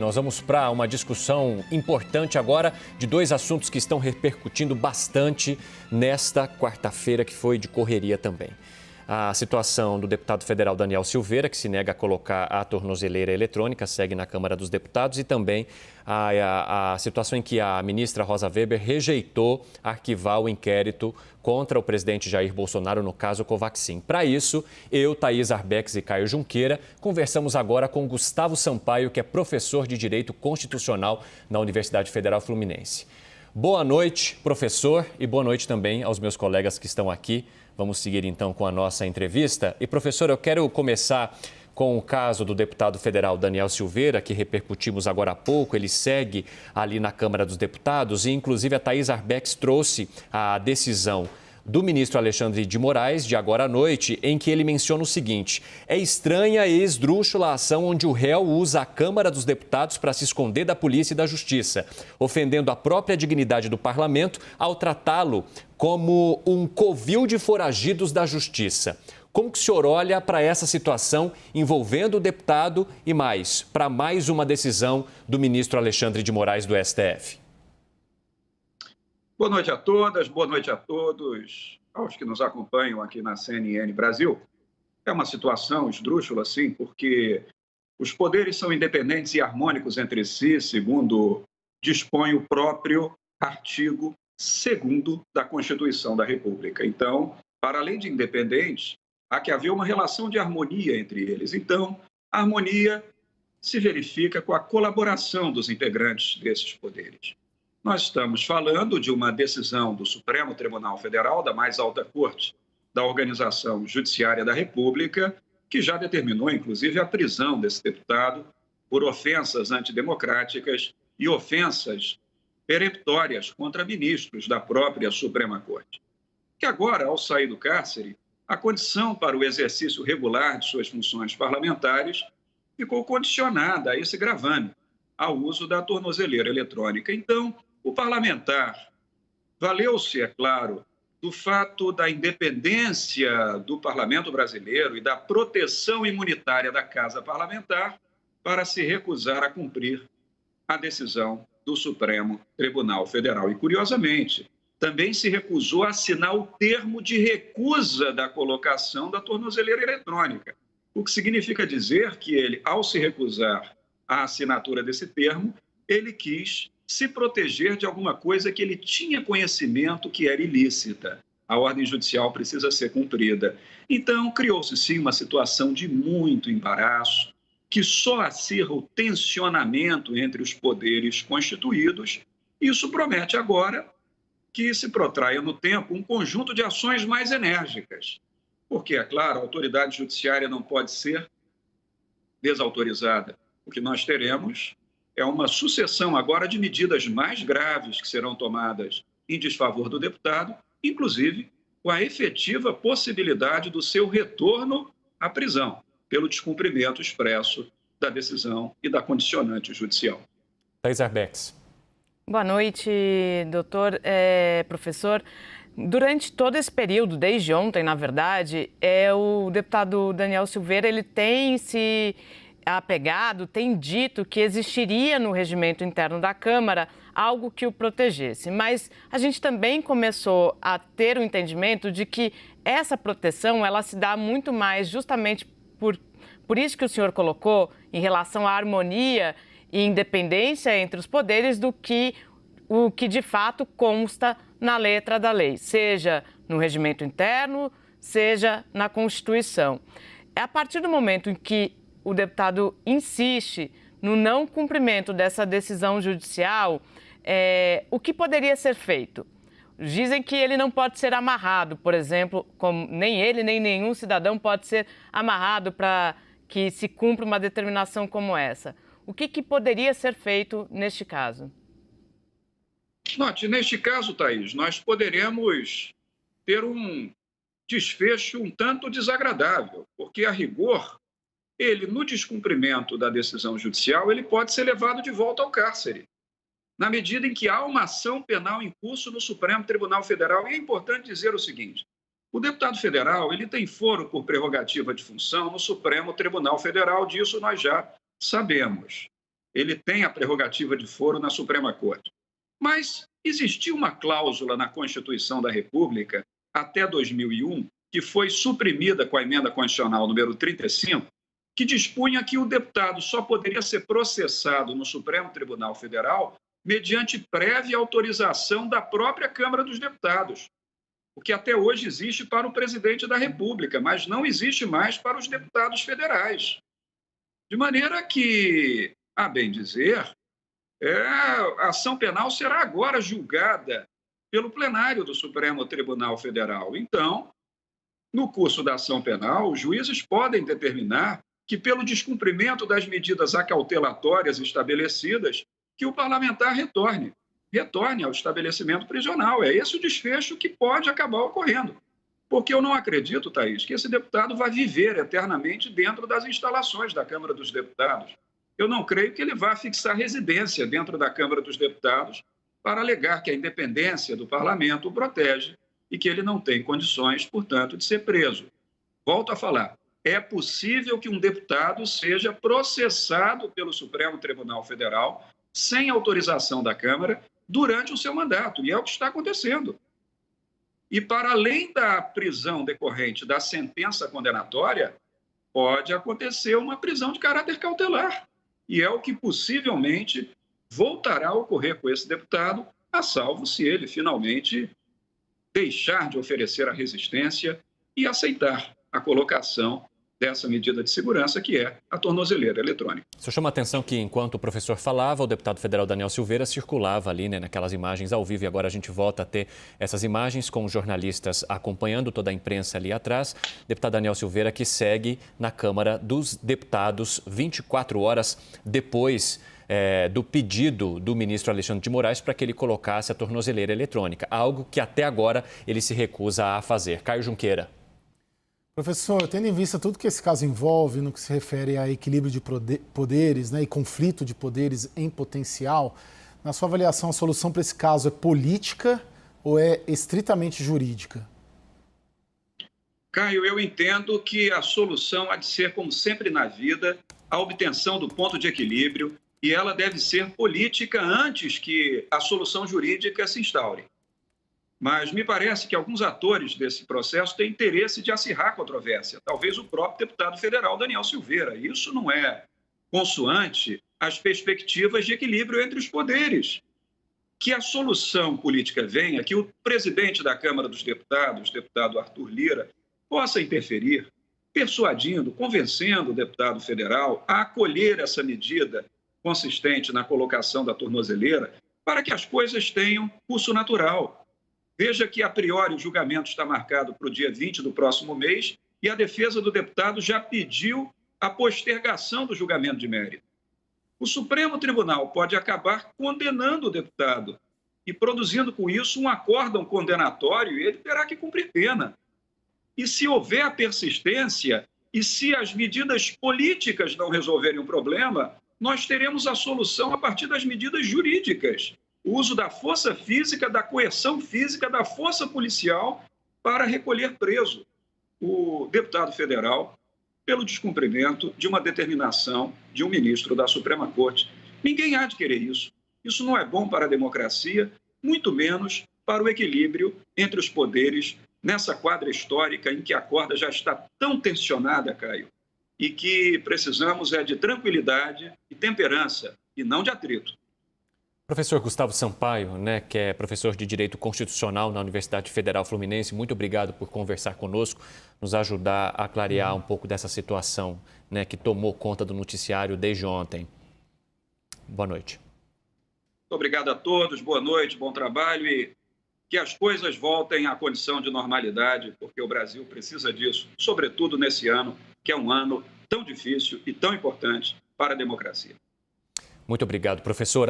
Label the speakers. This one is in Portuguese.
Speaker 1: Nós vamos para uma discussão importante agora de dois assuntos que estão repercutindo bastante nesta quarta-feira, que foi de correria também. A situação do deputado federal Daniel Silveira, que se nega a colocar a tornozeleira eletrônica, segue na Câmara dos Deputados, e também a situação em que a ministra Rosa Weber rejeitou arquivar o inquérito contra o presidente Jair Bolsonaro no caso Covaxin. Para isso, eu, Thaís Arbex e Caio Junqueira conversamos agora com Gustavo Sampaio, que é professor de Direito Constitucional na Universidade Federal Fluminense. Boa noite, professor, e boa noite também aos meus colegas que estão aqui. Vamos seguir então com a nossa entrevista. E, professor, eu quero começar com o caso do deputado federal Daniel Silveira, que repercutimos agora há pouco. Ele segue ali na Câmara dos Deputados e, inclusive, a Thaís Arbex trouxe a decisão do ministro Alexandre de Moraes, de agora à noite, em que ele menciona o seguinte: é estranha e esdrúxula a ação onde o réu usa a Câmara dos Deputados para se esconder da polícia e da justiça, ofendendo a própria dignidade do parlamento ao tratá-lo como um covil de foragidos da justiça. Como que o senhor olha para essa situação envolvendo o deputado e mais, para mais uma decisão do ministro Alexandre de Moraes do STF?
Speaker 2: Boa noite a todas, boa noite a todos, aos que nos acompanham aqui na CNN Brasil. É uma situação esdrúxula, sim, porque os poderes são independentes e harmônicos entre si, segundo dispõe o próprio artigo 2º da Constituição da República. Então, para além de independentes, há que haver uma relação de harmonia entre eles. Então, a harmonia se verifica com a colaboração dos integrantes desses poderes. Nós estamos falando de uma decisão do Supremo Tribunal Federal, da mais alta corte da Organização Judiciária da República, que já determinou, inclusive, a prisão desse deputado por ofensas antidemocráticas e ofensas peremptórias contra ministros da própria Suprema Corte. Que agora, ao sair do cárcere, a condição para o exercício regular de suas funções parlamentares ficou condicionada a esse gravame, ao uso da tornozeleira eletrônica. Então, o parlamentar valeu-se, é claro, do fato da independência do parlamento brasileiro e da proteção imunitária da Casa Parlamentar para se recusar a cumprir a decisão do Supremo Tribunal Federal. E, curiosamente, também se recusou a assinar o termo de recusa da colocação da tornozeleira eletrônica, o que significa dizer que ele, ao se recusar à assinatura desse termo, ele quis se proteger de alguma coisa que ele tinha conhecimento que era ilícita. A ordem judicial precisa ser cumprida. Então, criou-se sim uma situação de muito embaraço, que só acirra o tensionamento entre os poderes constituídos. Isso promete agora que se protraia no tempo um conjunto de ações mais enérgicas. Porque, é claro, a autoridade judiciária não pode ser desautorizada. O que nós teremos é uma sucessão agora de medidas mais graves que serão tomadas em desfavor do deputado, inclusive com a efetiva possibilidade do seu retorno à prisão, pelo descumprimento expresso da decisão e da condicionante judicial.
Speaker 1: Thaís Arbex.
Speaker 3: Boa noite, doutor, professor. Durante todo esse período, desde ontem, na verdade, o deputado Daniel Silveira ele tem se apegado, tem dito que existiria no regimento interno da Câmara algo que o protegesse. Mas a gente também começou a ter o entendimento de que essa proteção ela se dá muito mais justamente por isso que o senhor colocou em relação à harmonia e independência entre os poderes do que o que de fato consta na letra da lei, seja no regimento interno, seja na Constituição. É a partir do momento em que o deputado insiste no não cumprimento dessa decisão judicial, o que poderia ser feito? Dizem que ele não pode ser amarrado, por exemplo, como nem ele, nem nenhum cidadão pode ser amarrado para que se cumpra uma determinação como essa. O que poderia ser feito neste caso?
Speaker 2: Note, neste caso, Thaís, nós poderemos ter um desfecho um tanto desagradável, porque, a rigor, ele, no descumprimento da decisão judicial, ele pode ser levado de volta ao cárcere, na medida em que há uma ação penal em curso no Supremo Tribunal Federal. E é importante dizer o seguinte: o deputado federal ele tem foro por prerrogativa de função no Supremo Tribunal Federal, disso nós já sabemos. ele tem a prerrogativa de foro na Suprema Corte. Mas existia uma cláusula na Constituição da República até 2001, que foi suprimida com a emenda constitucional número 35, que dispunha que o deputado só poderia ser processado no Supremo Tribunal Federal mediante prévia autorização da própria Câmara dos Deputados, o que até hoje existe para o presidente da República, mas não existe mais para os deputados federais. De maneira que, a bem dizer, a ação penal será agora julgada pelo plenário do Supremo Tribunal Federal. Então, no curso da ação penal, os juízes podem determinar que, pelo descumprimento das medidas acautelatórias estabelecidas, que o parlamentar retorne ao estabelecimento prisional. É esse o desfecho que pode acabar ocorrendo. Porque eu não acredito, Thaís, que esse deputado vai viver eternamente dentro das instalações da Câmara dos Deputados. Eu não creio que ele vá fixar residência dentro da Câmara dos Deputados para alegar que a independência do parlamento o protege e que ele não tem condições, portanto, de ser preso. Volto a falar, é possível que um deputado seja processado pelo Supremo Tribunal Federal sem autorização da Câmara durante o seu mandato, e é o que está acontecendo. E, para além da prisão decorrente da sentença condenatória, pode acontecer uma prisão de caráter cautelar. E é o que possivelmente voltará a ocorrer com esse deputado, a salvo se ele finalmente deixar de oferecer a resistência e aceitar a colocação dessa medida de segurança, que é a tornozeleira eletrônica.
Speaker 1: Isso chama a atenção que, enquanto o professor falava, o deputado federal Daniel Silveira circulava ali, naquelas imagens ao vivo, e agora a gente volta a ter essas imagens com os jornalistas acompanhando toda a imprensa ali atrás. Deputado Daniel Silveira, que segue na Câmara dos Deputados 24 horas depois do pedido do ministro Alexandre de Moraes para que ele colocasse a tornozeleira eletrônica, algo que até agora ele se recusa a fazer. Caio Junqueira.
Speaker 4: Professor, tendo em vista tudo que esse caso envolve no que se refere a equilíbrio de poderes, e conflito de poderes em potencial, na sua avaliação, a solução para esse caso é política ou é estritamente jurídica?
Speaker 2: Caio, eu entendo que a solução há de ser, como sempre na vida, a obtenção do ponto de equilíbrio, e ela deve ser política antes que a solução jurídica se instaure. Mas me parece que alguns atores desse processo têm interesse de acirrar a controvérsia. Talvez o próprio deputado federal Daniel Silveira. Isso não é consoante às perspectivas de equilíbrio entre os poderes. Que a solução política venha, que o presidente da Câmara dos Deputados, deputado Arthur Lira, possa interferir, persuadindo, convencendo o deputado federal a acolher essa medida consistente na colocação da tornozeleira para que as coisas tenham curso natural. Veja que, a priori, o julgamento está marcado para o dia 20 do próximo mês e a defesa do deputado já pediu a postergação do julgamento de mérito. O Supremo Tribunal pode acabar condenando o deputado e produzindo com isso um acórdão condenatório e ele terá que cumprir pena. E se houver a persistência e se as medidas políticas não resolverem o problema, nós teremos a solução a partir das medidas jurídicas. O uso da força física, da coerção física, da força policial para recolher preso o deputado federal pelo descumprimento de uma determinação de um ministro da Suprema Corte. Ninguém há de querer isso. Isso não é bom para a democracia, muito menos para o equilíbrio entre os poderes nessa quadra histórica em que a corda já está tão tensionada, Caio, e que precisamos de tranquilidade e temperança, e não de atrito.
Speaker 1: Professor Gustavo Sampaio, que é professor de Direito Constitucional na Universidade Federal Fluminense, muito obrigado por conversar conosco, nos ajudar a clarear um pouco dessa situação, que tomou conta do noticiário desde ontem. Boa noite.
Speaker 2: Muito obrigado a todos, boa noite, bom trabalho e que as coisas voltem à condição de normalidade, porque o Brasil precisa disso, sobretudo nesse ano, que é um ano tão difícil e tão importante para a democracia.
Speaker 1: Muito obrigado, professor.